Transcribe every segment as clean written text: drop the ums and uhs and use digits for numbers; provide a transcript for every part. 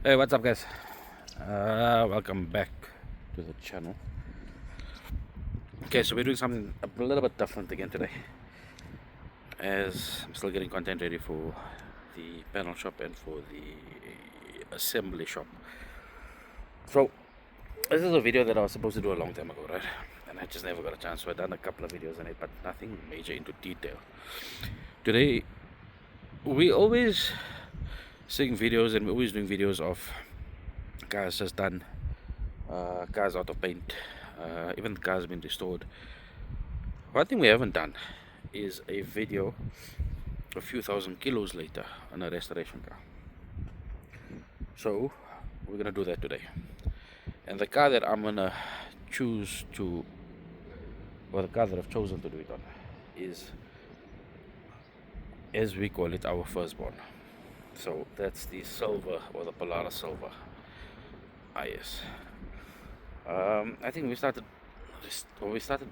Hey, what's up, guys? Welcome back to the channel. Okay, so we're doing something a little bit different again today, as I'm still getting content ready for the panel shop and for the assembly shop. So this is a video that I was supposed to do a long time ago, right? And I just never got a chance. So I've done a couple of videos on it, but nothing major into detail. Today we always seeing videos, and we're always doing videos of cars just done, cars out of paint, even cars been restored. One thing we haven't done is a video a few thousand kilos later on a restoration car. So we're gonna do that today. And the car that I'm gonna choose to, or the car that I've chosen to do it on, is, as we call it, our firstborn. So that's the Silver, or the Polaris Silver IS. I think we started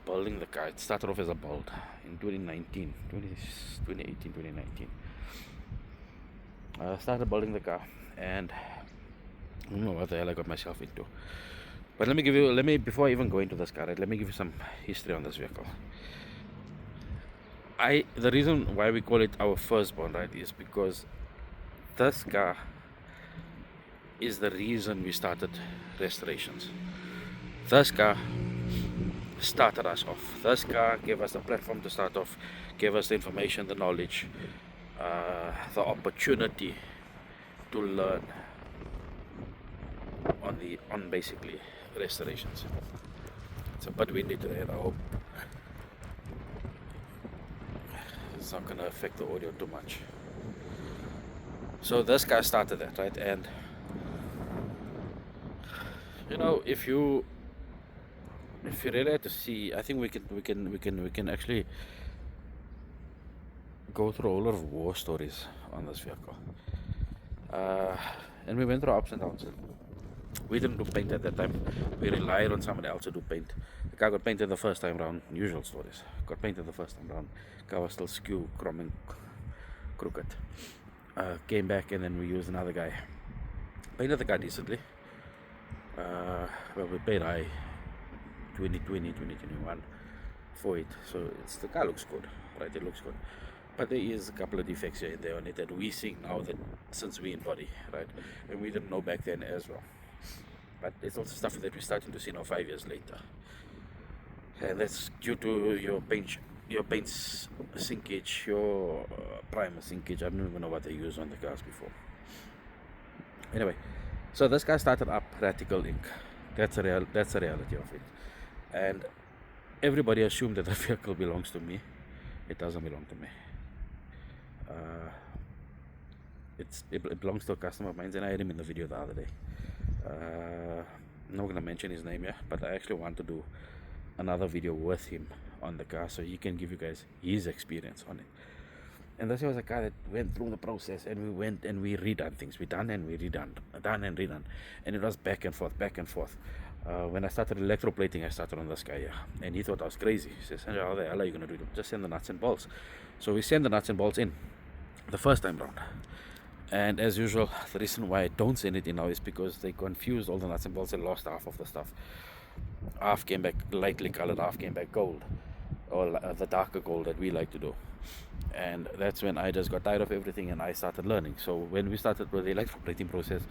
building the car. It started off as a build in 2018, 2019. Started building the car, and I don't know what the hell I got myself into. But before I even go into this car, right, let me give you some history on this vehicle. The reason why we call it our firstborn, right, is because this car is the reason we started restorations. This car started us off. This car gave us the platform to start off, gave us the information, the knowledge, the opportunity to learn on basically restorations. It's a bit windy today, and I hope it's not gonna affect the audio too much. So this guy started that, right? And you know, if you really had to see, I think we can actually go through a whole lot of war stories on this vehicle. And we went through ups and downs. We didn't do paint at that time. We relied on somebody else to do paint. The car got painted the first time round. Usual stories. Got painted the first time round. Car was still skew, chrome, crooked. Came back, and then we used another guy. Painted the car decently. Well, we paid high 2020, 2021 for it. So the car looks good, right? It looks good. But there is a couple of defects here and there on it that we see now, that since we in body, right? And we didn't know back then as well. But it's also stuff that we're starting to see now 5 years later. And that's due to your paint's sinkage, your primer sinkage. I don't even know what they used on the cars before. Anyway, so this guy started up radical ink. That's the reality of it. And everybody assumed that the vehicle belongs to me. It doesn't belong to me. It belongs to a customer of mine, and I had him in the video the other day. I'm not gonna mention his name here, but I actually want to do another video with him on the car, so he can give you guys his experience on it. And this was a car that went through the process, and we went and we redone things. We done and we redone, and it was back and forth, back and forth. When I started electroplating, I started on this guy here, and he thought I was crazy. He says, "How the hell are you gonna do it? Just send the nuts and bolts." So we send the nuts and bolts in the first time round. And as usual, the reason why I don't send it in now is because they confused all the nuts and bolts and lost half of the stuff. Half came back lightly colored, half came back gold, or the darker gold that we like to do. And that's when I just got tired of everything, and I started learning. So when we started with the electroplating process,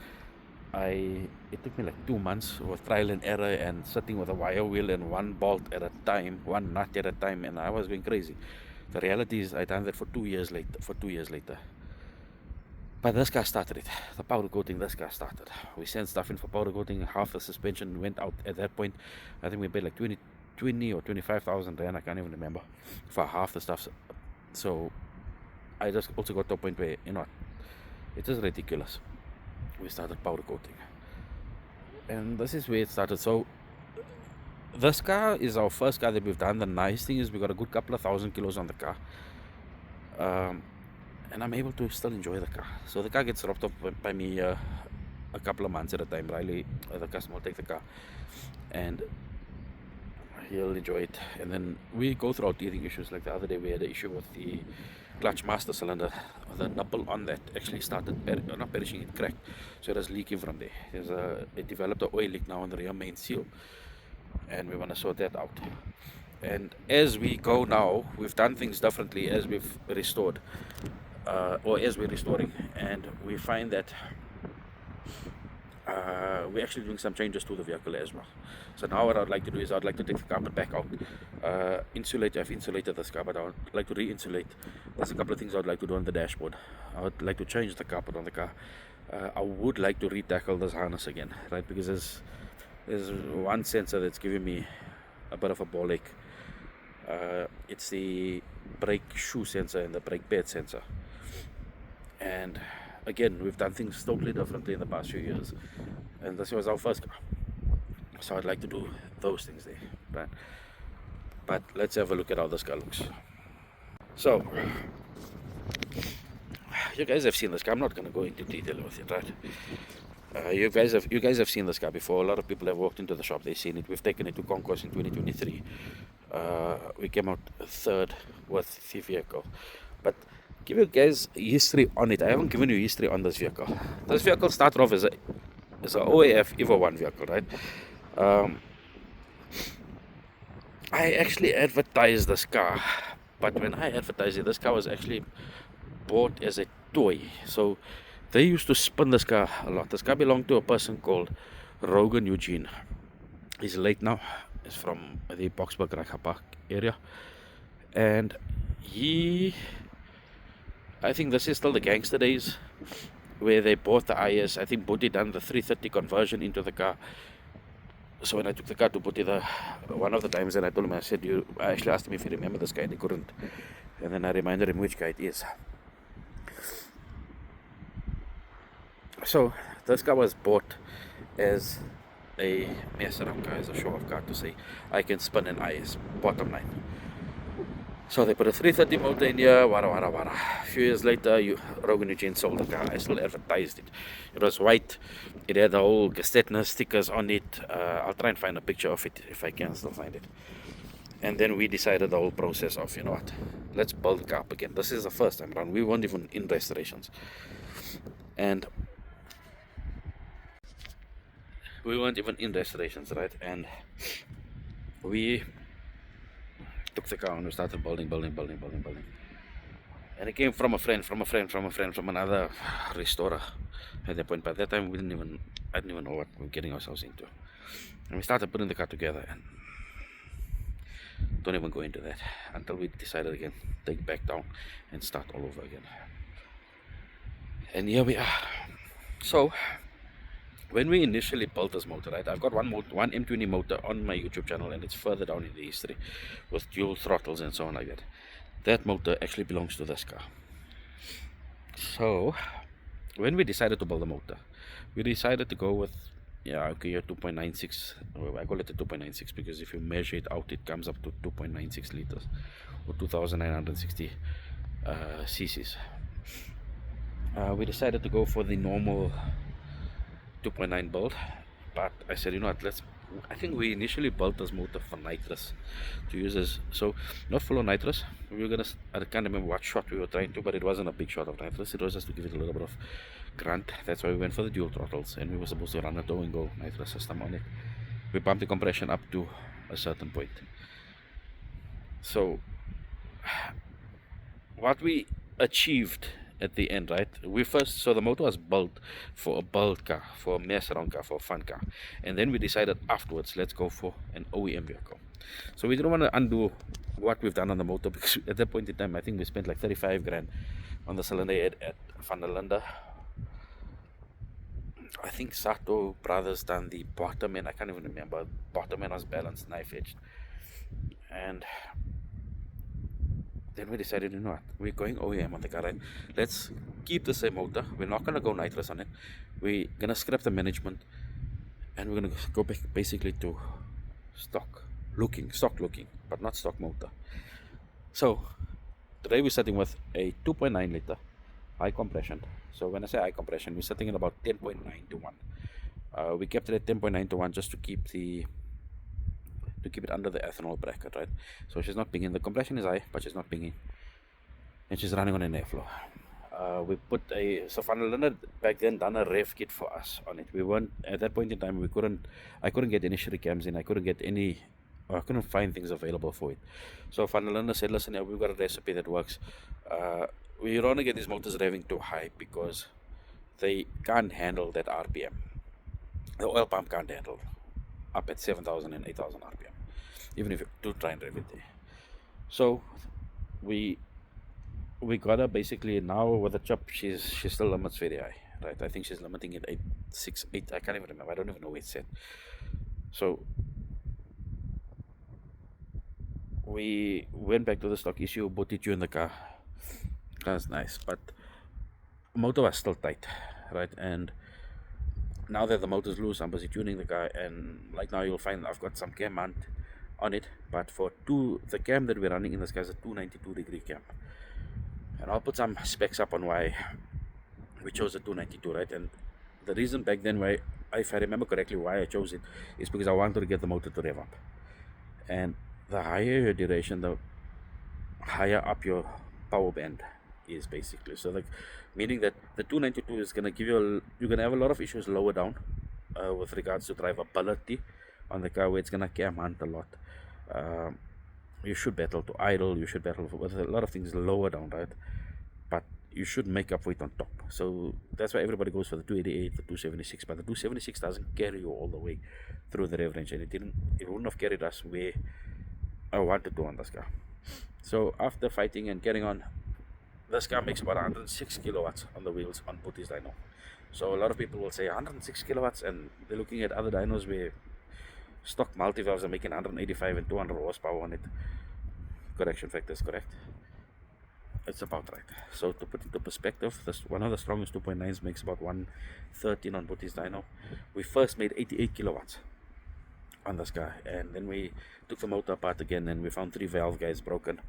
it took me like 2 months of trial and error, and sitting with a wire wheel and one bolt at a time, one nut at a time, and I was going crazy. The reality is I done that for 2 years later. But this guy started it. The powder coating, this guy started. We sent stuff in for powder coating. Half the suspension went out at that point. I think we paid like 20 or 25,000 rand, I can't even remember, for half the stuff. So I just also got to a point where, you know, it is ridiculous. We started powder coating, and this is where it started. So this car is our first car that we've done. The nice thing is we got a good couple of thousand kilos on the car, and I'm able to still enjoy the car. So the car gets dropped off by me a couple of months at a time. Riley, the customer, will take the car, and he'll enjoy it. And then we go through our teething issues. Like the other day, we had an issue with the clutch master cylinder. The nipple on that actually started not perishing, it cracked, so it was leaking from there. It developed an oil leak now on the rear main seal, and we want to sort that out. And as we go now, we've done things differently as we've restored, or as we're restoring, and we find that we're actually doing some changes to the vehicle as well. So now what I'd like to do is I'd like to take the carpet back out, insulate. I've insulated this car, but I would like to re-insulate. There's a couple of things I'd like to do on the dashboard. I would like to change the carpet on the car. I would like to re-tackle this harness again, right? Because there's one sensor that's giving me a bit of a ball ache. It's the brake shoe sensor and the brake pad sensor. And again, we've done things totally differently in the past few years, and this was our first car, so I'd like to do those things there, right? But let's have a look at how this car looks. So you guys have seen this car. I'm not going to go into detail with it, right? You guys have seen this car before. A lot of people have walked into the shop, they've seen it. We've taken it to concourse in 2023. We came out third with the vehicle, but give you guys history on it. I haven't given you history on this vehicle. This vehicle started off as a OAF EVO1 vehicle, right? I actually advertised this car, but when I advertised it, this car was actually bought as a toy. So they used to spin this car a lot. This car belonged to a person called Rogan Eugene. He's late now. He's from the Boksburg Park area, and I think this is still the gangster days where they bought the IS. I think Botti done the 330 conversion into the car. So when I took the car to Botti one of the times, and I told him, I actually asked him if he remembered this guy, and he couldn't. And then I reminded him which guy it is. So this car was bought as a mess around car, as a show-off car, to say I can spin an IS, bottom line. So they put a 330 motor in here, wara. A few years later, Rogan Eugene sold the car. I still advertised it. It was white. It had the whole Gestetner stickers on it. I'll try and find a picture of it if I can still find it. And then we decided the whole process of, you know what, let's build the car up again. This is the first time around. We weren't even in restorations. And we weren't even in restorations, right? And we took the car and we started building. And it came from a friend, from another restorer at that point. By that time, I didn't even know what we were getting ourselves into. And we started putting the car together, and don't even go into that until we decided again, take back down and start all over again. And here we are. So when we initially built this motor, right, I've got one M20 motor on my YouTube channel, and it's further down in the history with dual throttles and so on like that. That motor actually belongs to this car. So when we decided to build the motor, we decided to go with a 2.96. I call it a 2.96 because if you measure it out, it comes up to 2.96 liters or 2,960 cc's. We decided to go for the normal 2.9 build, but I said, you know what, I think we initially built this motor for nitrous to use as, so not full of nitrous. We were gonna, I can't remember what shot we were trying to, but it wasn't a big shot of nitrous. It was just to give it a little bit of grunt. That's why we went for the dual throttles, and we were supposed to run a tow and go nitrous system on it. We pumped the compression up to a certain point. So what we achieved at the end, right, so the motor was built for a build car, for a mess around car, for a fun car, and then we decided afterwards, let's go for an OEM vehicle. So we didn't want to undo what we've done on the motor, because at that point in time I think we spent like 35 grand on the cylinder head at Van der Linde. I think Sato Brothers done the bottom end. I can't even remember. Bottom end was balanced, knife edged. And then we decided, you know what, we're going OEM on the car, right? Let's keep the same motor. We're not going to go nitrous on it. We're going to scrap the management, and we're going to go back basically to stock looking, but not stock motor. So today we're starting with a 2.9 liter high compression. So when I say high compression, we're setting at about 10.9 to 1. We kept it at 10.9 to 1 just to keep the to keep it under the ethanol bracket, right? So she's not pinging. The compression is high, but she's not pinging, and she's running on an airflow. We put so Van der Linde back then done a rev kit for us on it. We weren't at that point in time. I couldn't get any shitty cams in. I couldn't find things available for it. So Van der Linde said, listen, we've got a recipe that works. We don't want to get these motors revving too high because they can't handle that RPM. The oil pump can't handle up at 7,000 and 8,000 RPM, even if you do try and rev it there. So we got her basically now with the chop. She still limits very high, right? I think she's limiting it 868. I can't even remember. I don't even know where it's set. So we went back to the stock issue, bought it in the car. That's nice, but motor was still tight, right? And now that the motor's loose, I'm busy tuning the car, and like now you'll find I've got some cam mount on it, but the cam that we're running in this car is a 292-degree cam. And I'll put some specs up on why we chose a 292, right? And the reason back then why, if I remember correctly, why I chose it is because I wanted to get the motor to rev up. And the higher your duration, the higher up your power band is basically. So like, meaning that the 292 is going to give you're going to have a lot of issues lower down with regards to drivability on the car, where it's going to cam hunt a lot. You should battle to idle, you should battle with a lot of things lower down, right? But you should make up for it on top. So that's why everybody goes for the 288, the 276, but the 276 doesn't carry you all the way through the rev range, and it wouldn't have carried us where I wanted to on this car. So after fighting and carrying on, this car makes about 106 kilowatts on the wheels on Bottie's dyno. So a lot of people will say 106 kilowatts, and they're looking at other dynos where stock multivalves are making 185 and 200 horsepower on it. Correction factor is correct. It's about right. So to put into perspective, one of the strongest 2.9s makes about 113 on Bottie's dyno. We first made 88 kilowatts on this car, and then we took the motor apart again, and we found 3 valve guides broken.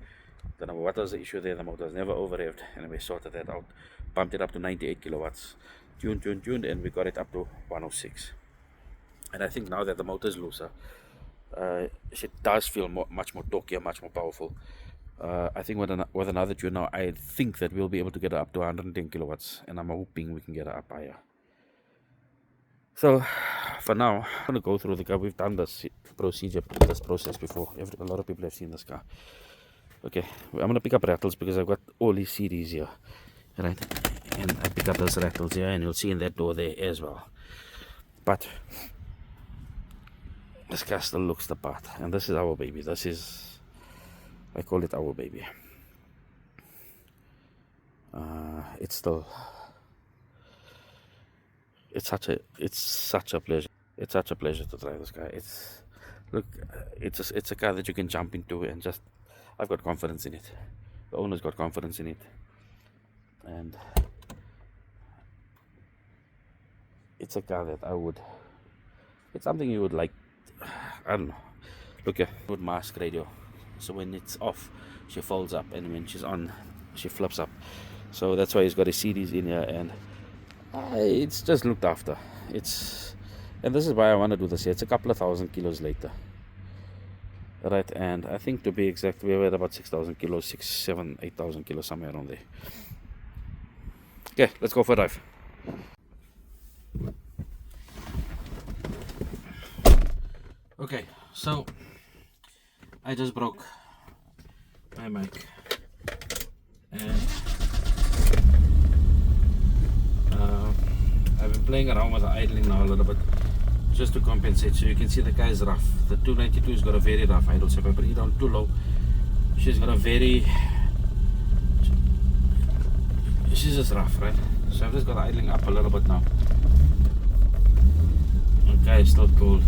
Don't know what was the issue there. The motor was never over-revved, and we sorted that out, pumped it up to 98 kilowatts, tuned, and we got it up to 106. And I think now that the motor is looser, it does feel much more torquey, much more powerful. I think with another tune now, I think that we'll be able to get her up to 110 kilowatts, and I'm hoping we can get her up higher. So for now, I'm going to go through the car. We've done this process before. A lot of people have seen this car. Okay, I'm going to pick up rattles because I've got all these CDs here, right? And I pick up those rattles here, and you'll see in that door there as well. But this car still looks the part, and this is our baby. I call it our baby. It's such a pleasure. It's such a pleasure to drive this car. It's a car that you can jump into and just. I've got confidence in it. The owner's got confidence in it, and it's a car that it's something you would like. I don't know. Look here, with mask radio. So when it's off, she folds up, and when she's on, she flips up. So that's why he's got his CDs in here, and it's just looked after. And this is why I want to do this here. It's a couple of 1,000 kilos later, right? And I think, to be exact, we were at about 6,000 kilos, 6, 7, 8,000 kilos, somewhere around there. Okay, let's go for a drive. Okay, so I just broke my mic, and I've been playing around with the idling now a little bit, just to compensate. So you can see the car is rough. The 292 has got a very rough idle, so if I bring it down too low, she's just rough, right? So I've just got the idling up a little bit now. The car is still cold.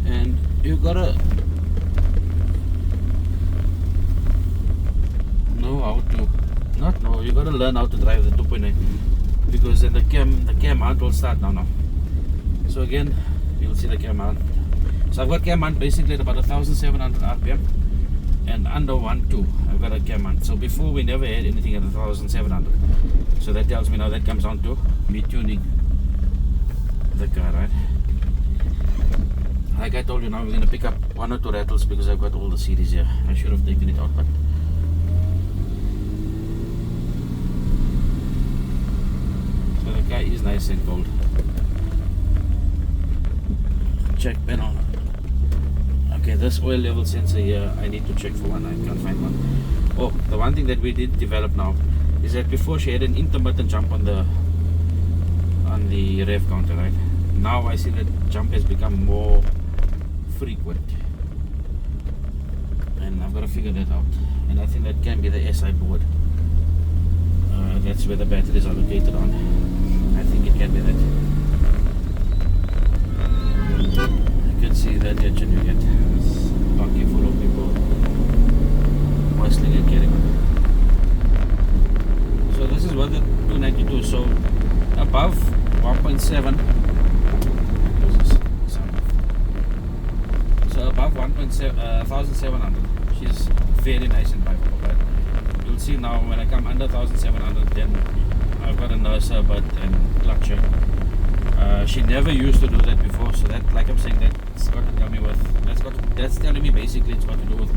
And you gotta you gotta learn how to drive the 2.9, because then the cam mount will start now. So again, you'll see the cam mount. So I've got cam mount basically at about 1,700 RPM, and under 1.2 I've got a cam mount. So before we never had anything at 1,700. So that tells me now that comes down to me tuning the car, right? Like I told you, now we're gonna pick up 1 or 2 rattles because I've got all the series here. I should have taken it out, but so the car is nice and cold. Check panel. Okay, this oil level sensor here, I need to check for one. I can't find one. Oh, the one thing that we did develop now is that before she had an intermittent jump on the rev counter, right? Now I see that jump has become more frequent, and I've got to figure that out. And I think that can be the SI board. That's where the batteries are located on. I think it can be that. You can see that engine you get. It's a bucket full of people whistling and getting on. So this is what the 292. So above 1.7. So above 1,700, she's very nice and drivable. But you'll see now when I come under 1,700, then I've got to nurse her butt and clutch her. She never used to do that before, so that, like I'm saying, that's got to tell me that's telling me basically it's got to do with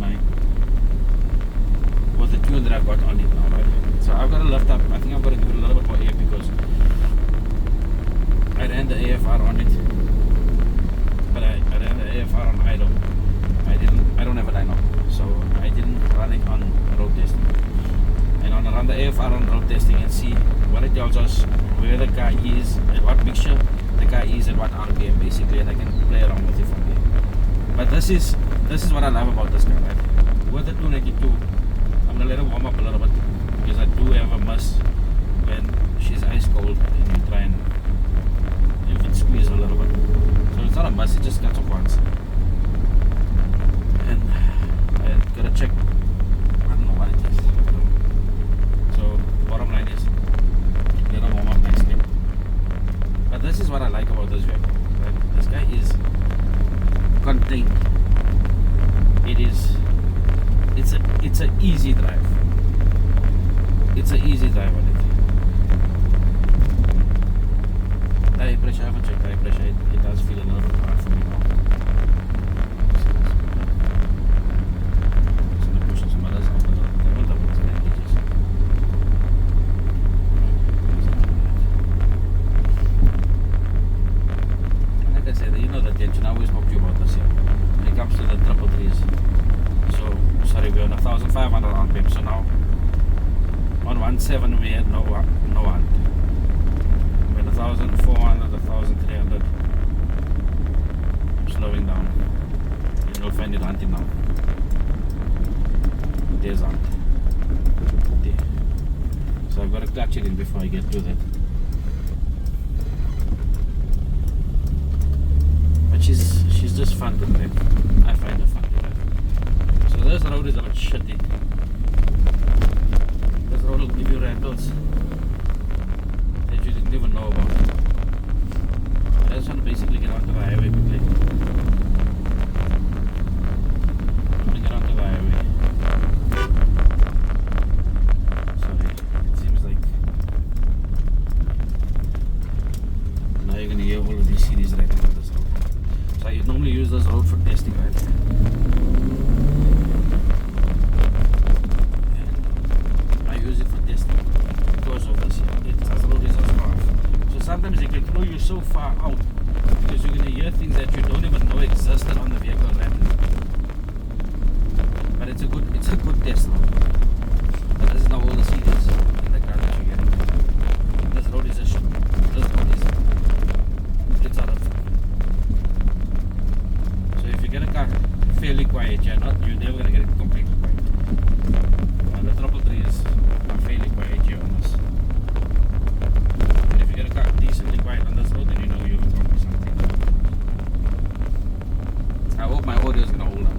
the tune that I've got on it now, right? So I've got to lift up. I think I've got to give it a little bit more air because I ran the AFR on it, but I ran the AFR on idle. I don't have a dyno, so I didn't run it on road testing. And I want to run the AFR on road testing and see what it tells us where the car is, at what mixture the car is, at what RPM basically, and I can play around with it from there. But this is what I love about this car, right? With the 292, I'm gonna let her warm up a little bit because I do have a miss when she's ice cold and you try and even squeeze a little bit. So it's not a must, it just cuts off once. And I gotta check, I don't know what it is. So bottom line is, let her warm up nicely. But this is what I like about this vehicle. Right? This guy is contained. It's an easy drive. It's an easy drive on it. Tire pressure, I haven't checked tire pressure. It does feel a little bit hard for me now. Just gonna push some others out a little bit. I will double the gauges. Like I said, you know the tension. I always talk to you about this here. When it comes to the 333s. So, sorry, we're on 1,500 RPM. So now, on 1.7 we had no hunt. When 1,400, 1,300, I'm slowing down. And you'll find it hunting now. There's hunt. There. So I've got to clutch it in before I get to that. But she's just fun to drive. I find her fun to drive. So this road is a bit shitty. This road will give you rattles that you didn't even know about. I just want to basically get onto the highway quickly. I want to get onto the highway. Sorry, it seems like now you're going to hear all of these series rattling on this road. So I normally use this road for testing, right? Sometimes it can throw you so far out because you're going to hear things that you don't even know existed on the vehicle randomly. But it's a good test road. But this is now all the series in the car that you're getting. This road is a shit. This road is it's out of fun. So if you get a car fairly quiet, you're never going to get it completely quiet. The 333s are fairly quiet here on this. Get a car decently quiet on this road, then you know you'll accomplish something. I hope my audio is going to hold up.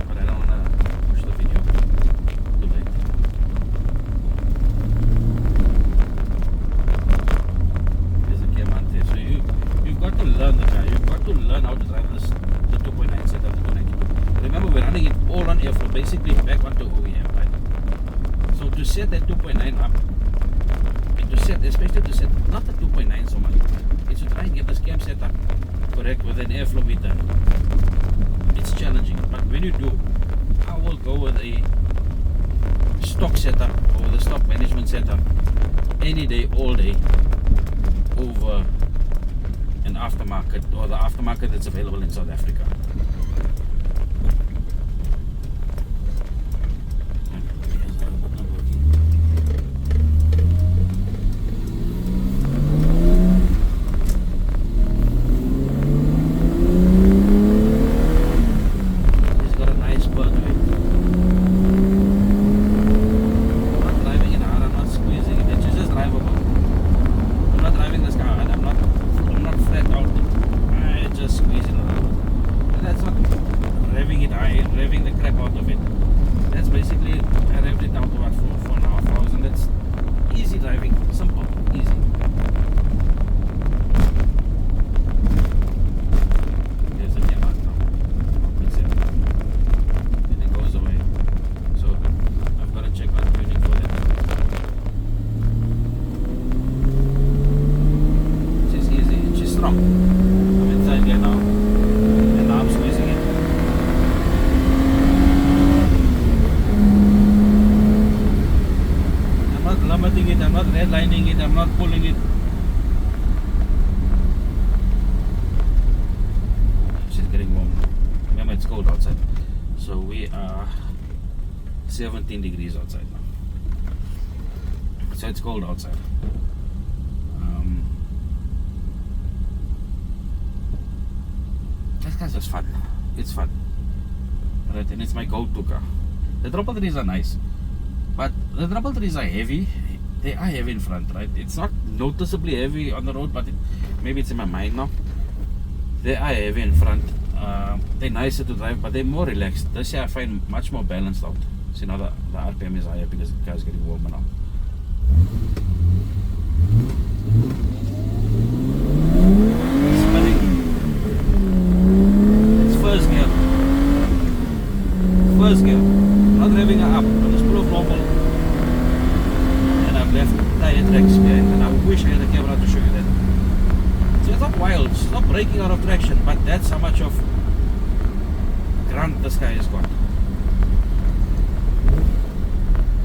But I don't want to push the video too late. There's a Camshaft there. So you've got to learn the car. You've got to learn how to drive this, the 2.9 setup, the 292. Remember, we're running it all on airflow, basically back onto OEM, right? So to set that 2.9 up and to perfect with an airflow meter. It's challenging, but when you do, I will go with a stock setup or the stock management setup any day, all day, over an aftermarket or the aftermarket that's available in South Africa. I'm not redlining it, I'm not pulling it. It's just getting warm. Remember, it's cold outside. So we are 17 degrees outside now. So it's cold outside. This car's just fun. It's fun. Right, and it's my go-to car. The 333s are nice, but the 333s are heavy. They are heavy in front, right? It's not noticeably heavy on the road, but maybe it's in my mind now. They are heavy in front. They're nicer to drive, but they're more relaxed. This year I find much more balanced out. See, now the RPM is higher because the car is getting warmer now. Spinning. It's first gear. First gear. Not revving her up. I'll just pull off normal. Left tire tracks behind, and I wish I had a camera to show you that. So it's not wild, it's not braking out of traction, but that's how much of grunt this guy has got.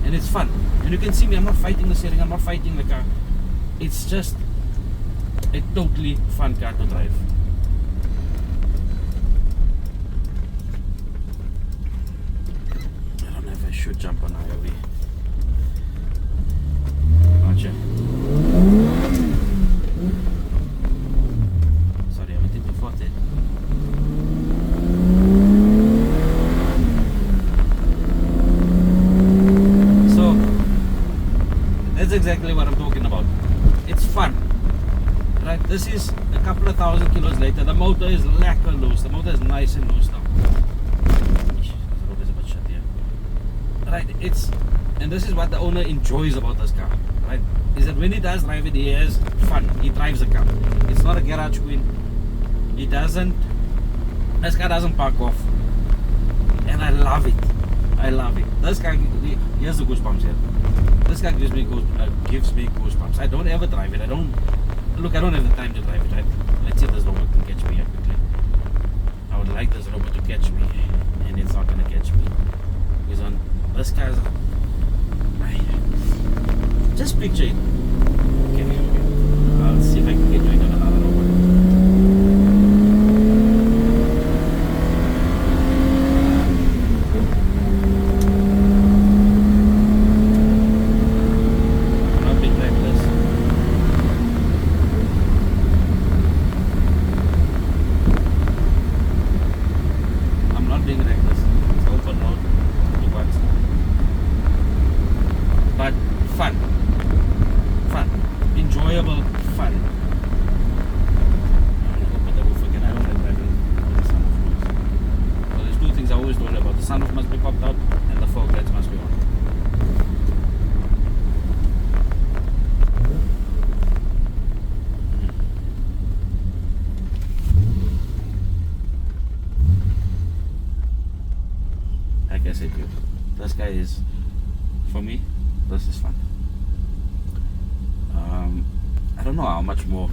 And it's fun. And you can see me, I'm not fighting the steering, I'm not fighting the car. It's just a totally fun car to drive. I don't know if I should jump on highway. Sorry, I went into 40. So that's exactly what I'm talking about. It's fun, right? This is a couple of thousand kilos later. The motor is lacquer loose. The motor is nice and loose now. The road is a bit shut here. Right? And this is what the owner enjoys about this car. Right, is that when he does drive it, he has fun. He drives the car. It's not a garage queen. This car doesn't park off. And I love it. I love it. This car, here's the goosebumps here. This car gives me goosebumps. I don't ever drive it. I don't have the time to drive it, right? Let's see if this robot can catch me here quickly. I would like this robot to catch me, and it's not gonna catch me. Because on this car's just picture it. Okay. I'll see if I can get you into another robot. I'm not being reckless. I'm not being reckless. It's open road. But fun. Enjoyable fun. But I will forget. I don't like driving with the sunroof closed. Well, there's two things I always worry about. The sunroof must be popped out and the fog lights must be on. Like I said, this guy is, for me, this is fun. I don't know how much more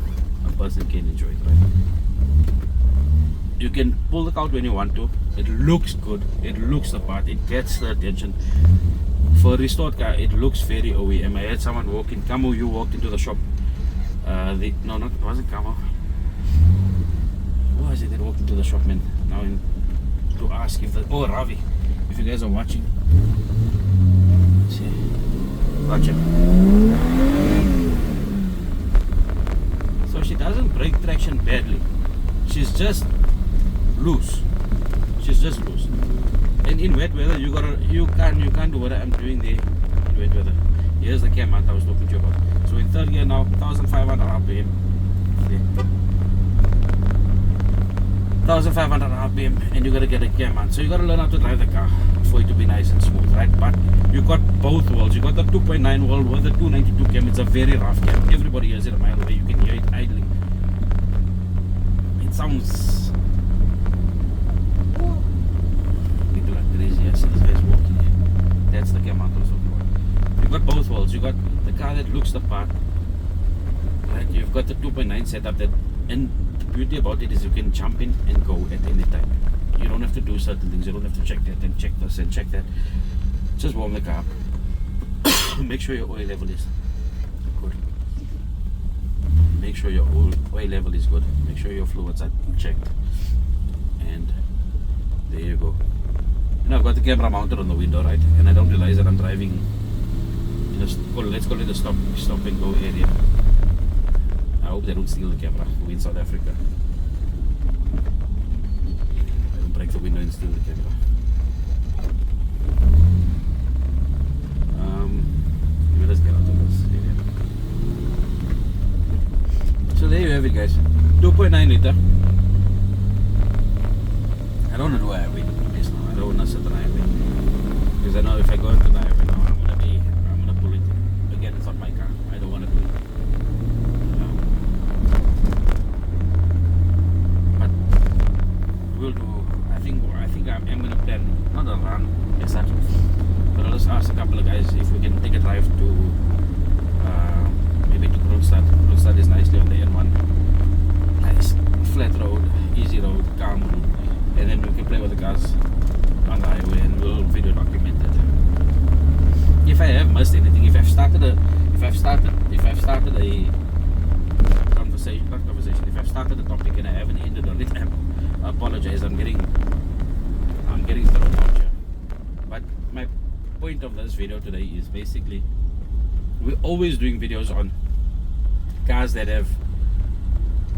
a person can enjoy it, right? You can pull the out when you want to. It looks good. It looks the part. It gets the attention. For a restored car, it looks very OEM. I had someone walk in. Camo, you walked into the shop. No, not it wasn't Camo. Who was it that walked into the shop, man? Now to ask if the Ravi, if you guys are watching. See, gotcha. So she doesn't break traction badly. She's just loose. She's just loose. And in wet weather, you can't do what I'm doing there in wet weather. Here's the cam mount I was talking to you about. So in third gear now, 1500 RPM. 1500 RPM, and you gotta get a cam mount. So you gotta learn how to drive the car for it to be nice and smooth, right? But you got both worlds. You got the 2.9 world with the 292 cam. It's a very rough cam. Everybody hears it a mile away. You can hear it idling. It sounds like crazy. I see this guy's walking here. That's the cam mount also. You got both worlds. You got the car that looks the part, right? You've got the 2.9 setup that, and the beauty about it is you can jump in and go at any time. You don't have to do certain things. You don't have to check that and check this and check that. Just warm the car up. Make sure your oil level is good. Make sure your oil level is good. Make sure your fluids are checked. And there you go. You know, I've got the camera mounted on the window, right? And I don't realize that I'm driving in a, let's call it a stop and go area. I hope they don't steal the camera. We're in South Africa. They don't break the window and steal the camera. Let us get out of this area. So there you have it, guys. 2.9 liter. I don't know why I wait this now. I don't want to sit on the highway, because I know if I go into the highway now, I'm gonna pull it. Again, it's not my car. I don't want to do it. But we'll do. I think I'm gonna plan not a run as such, but I'll just ask a couple of guys if we can take a drive to maybe to Kroonstad. Kroonstad is nicely on the N1. Nice flat road, easy road, calm road. And then we can play with the cars on the highway and we'll video document it. If I have missed anything, if I've started a conversation, if I've started a topic and I haven't ended on it, I apologize. I'm getting thrown out here. But my point of this video today is basically we're always doing videos on cars that have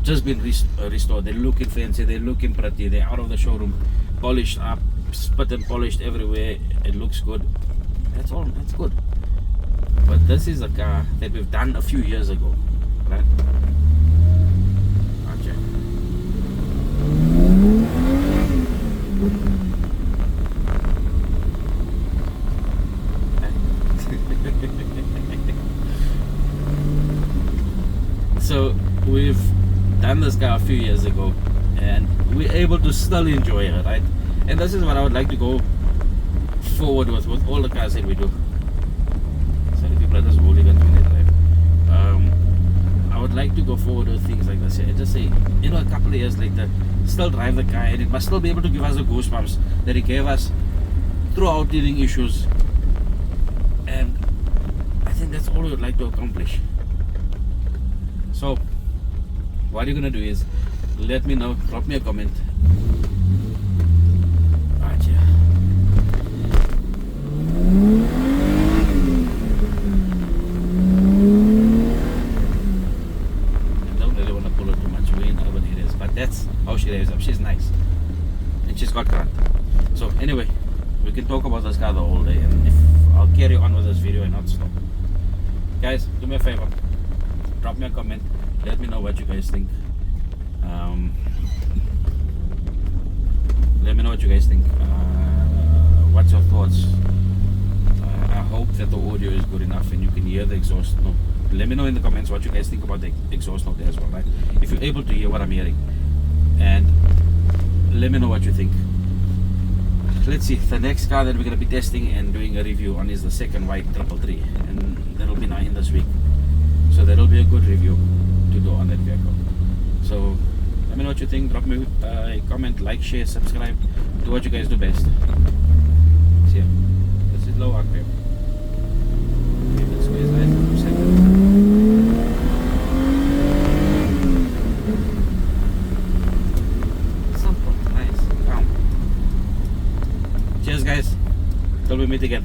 just been restored. They're looking fancy, they're looking pretty, they're out of the showroom, polished up, spit and polished everywhere. It looks good. That's all, that's good. But this is a car that we've done a few years ago, right? Okay. So we've done this car a few years ago and we're able to still enjoy it, right? And this is what I would like to go forward with all the cars that we do. So the people are just hooligans when they drive. I would like to go forward with things like this and just say, you know, a couple of years later, still drive the car and it must still be able to give us the goosebumps that it gave us throughout dealing issues. And I think that's all we would like to accomplish. So what you're gonna do is let me know, drop me a comment. Right here. I don't really want to pull her too much. We're in urban areas, but that's how she lives up. She's nice and she's got grunt. So anyway, we can talk about this car the whole day, and if I'll carry on with this video and not stop. Guys, do me a favor, drop me a comment. Let me know what you guys think. Let me know what you guys think. What's your thoughts? I hope that the audio is good enough and you can hear the exhaust note. Let me know in the comments what you guys think about the exhaust note as well, right? If you're able to hear what I'm hearing. And let me know what you think. Let's see, the next car that we're going to be testing and doing a review on is the second white 333, and that'll be now in this week. So that'll be a good review to do on that vehicle. So Let me know what you think. Drop me a comment, like, share, subscribe. Do what you guys do best. See ya. This is low octave. Okay, let's squeeze nice for 2 seconds. Simple, nice, calm. Cheers guys. Till we meet again.